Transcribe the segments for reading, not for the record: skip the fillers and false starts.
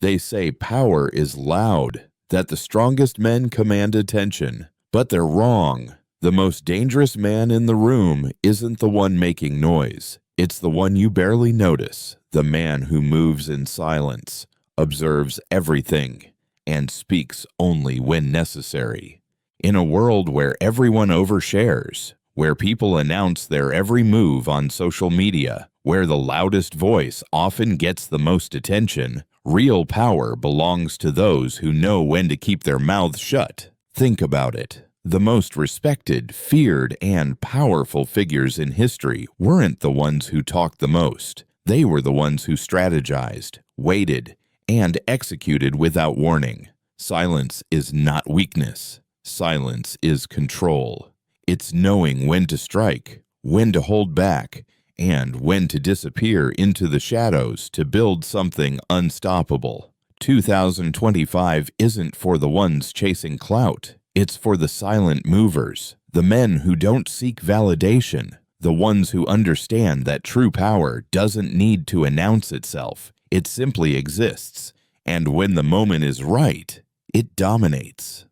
They say power is loud, that the strongest men command attention, but they're wrong. The most dangerous man in the room isn't the one making noise. It's the one you barely notice, the man who moves in silence, observes everything, and speaks only when necessary. In a world where everyone overshares, where people announce their every move on social media, where the loudest voice often gets the most attention, real power belongs to those who know when to keep their mouths shut. Think about it. The most respected, feared, and powerful figures in history weren't the ones who talked the most. They were the ones who strategized, waited, and executed without warning. Silence is not weakness. Silence is control. It's knowing when to strike, when to hold back, and when to disappear into the shadows to build something unstoppable. 2025 isn't for the ones chasing clout. It's for the silent movers, the men who don't seek validation, the ones who understand that true power doesn't need to announce itself. It simply exists, and when the moment is right, it dominates.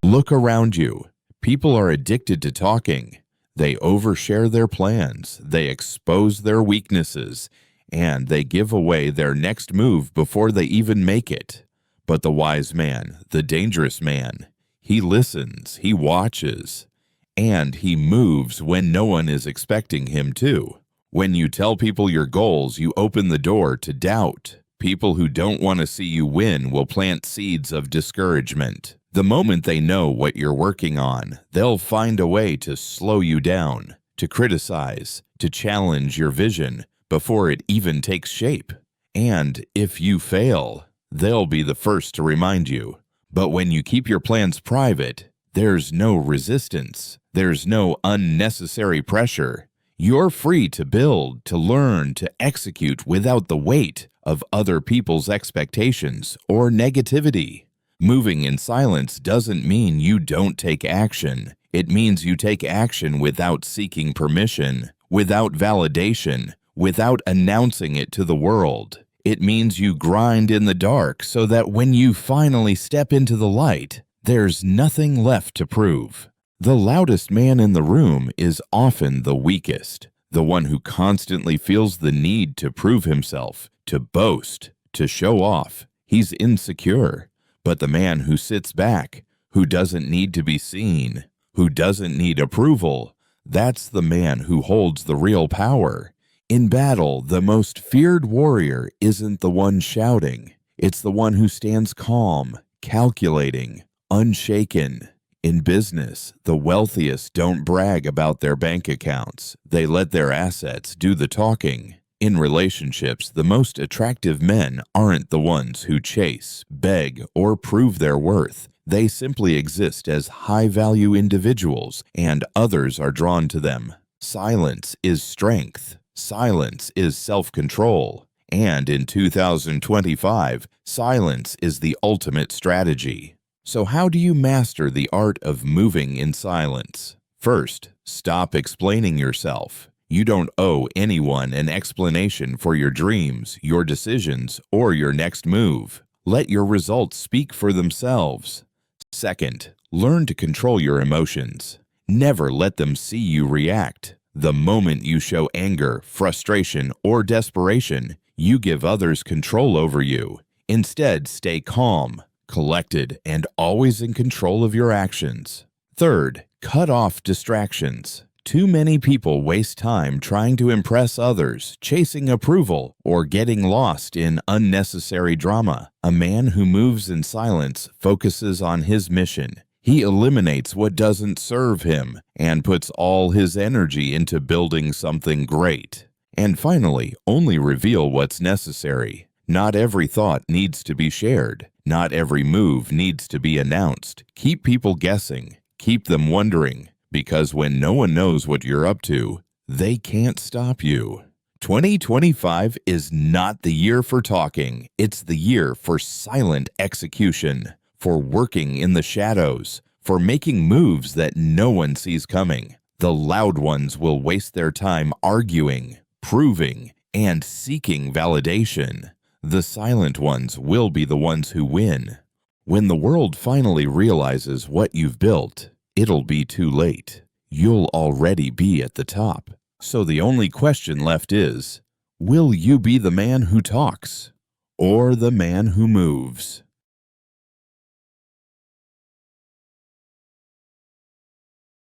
Look around you. People are addicted to talking. They overshare their plans, they expose their weaknesses, and they give away their next move before they even make it. But the wise man, the dangerous man, he listens, he watches, and he moves when no one is expecting him to. When you tell people your goals, you open the door to doubt. People who don't want to see you win will plant seeds of discouragement. The moment they know what you're working on, they'll find a way to slow you down, to criticize, to challenge your vision before it even takes shape. And if you fail, they'll be the first to remind you. But when you keep your plans private, there's no resistance. There's no unnecessary pressure. You're free to build, to learn, to execute without the weight of other people's expectations or negativity. Moving in silence doesn't mean you don't take action. It means you take action without seeking permission, without validation, without announcing it to the world. It means you grind in the dark so that when you finally step into the light, there's nothing left to prove. The loudest man in the room is often the weakest, the one who constantly feels the need to prove himself, to boast, to show off. He's insecure. But the man who sits back, who doesn't need to be seen, who doesn't need approval, that's the man who holds the real power. In battle, the most feared warrior isn't the one shouting. It's the one who stands calm, calculating, unshaken. In business, the wealthiest don't brag about their bank accounts. They let their assets do the talking. In relationships, the most attractive men aren't the ones who chase, beg, or prove their worth. They simply exist as high-value individuals, and others are drawn to them. Silence is strength. Silence is self-control. And in 2025, silence is the ultimate strategy. So how do you master the art of moving in silence? First, stop explaining yourself. You don't owe anyone an explanation for your dreams, your decisions, or your next move. Let your results speak for themselves. Second, learn to control your emotions. Never let them see you react. The moment you show anger, frustration, or desperation, you give others control over you. Instead, stay calm, collected, and always in control of your actions. Third, cut off distractions. Too many people waste time trying to impress others, chasing approval, or getting lost in unnecessary drama. A man who moves in silence focuses on his mission. He eliminates what doesn't serve him and puts all his energy into building something great. And finally, only reveal what's necessary. Not every thought needs to be shared. Not every move needs to be announced. Keep people guessing. Keep them wondering. Because when no one knows what you're up to, they can't stop you. 2025 is not the year for talking. It's the year for silent execution, for working in the shadows, for making moves that no one sees coming. The loud ones will waste their time arguing, proving, and seeking validation. The silent ones will be the ones who win. When the world finally realizes what you've built, it'll be too late. You'll already be at the top. So the only question left is, will you be the man who talks or the man who moves?